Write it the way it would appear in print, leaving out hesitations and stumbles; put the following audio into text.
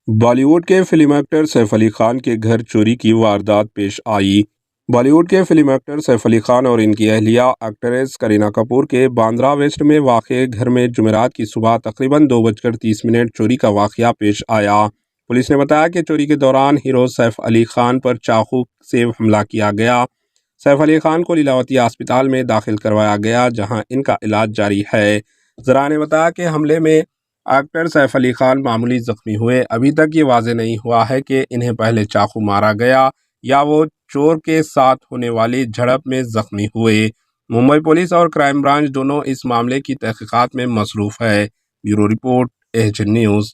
بالی would کے film actor Saif Ali Khan کے گھر چوری کی واردات پیش آئی۔ بالی ووڈ کے فلم ایکٹر سیف علی خان اور ان کی اہلیہ ایکٹریس کرینہ کپور کے باندرہ ویسٹ میں واقع گھر میں جمعرات کی صبح تقریباً 2:30 چوری کا واقعہ پیش آیا۔ پولیس نے بتایا کہ چوری کے دوران ہیرو سیف علی خان پر چاقو سے حملہ کیا گیا۔ سیف علی خان کو لیلاوتی ہسپتال میں داخل کروایا گیا، جہاں ان کا علاج جاری ہے۔ ذرائع نے بتایا کہ حملے میں ایکٹر سیف علی خان معمولی زخمی ہوئے۔ ابھی تک یہ واضح نہیں ہوا ہے کہ انہیں پہلے چاقو مارا گیا یا وہ چور کے ساتھ ہونے والی جھڑپ میں زخمی ہوئے۔ ممبئی پولیس اور کرائم برانچ دونوں اس معاملے کی تحقیقات میں مصروف ہے۔ Bureau report, H N news.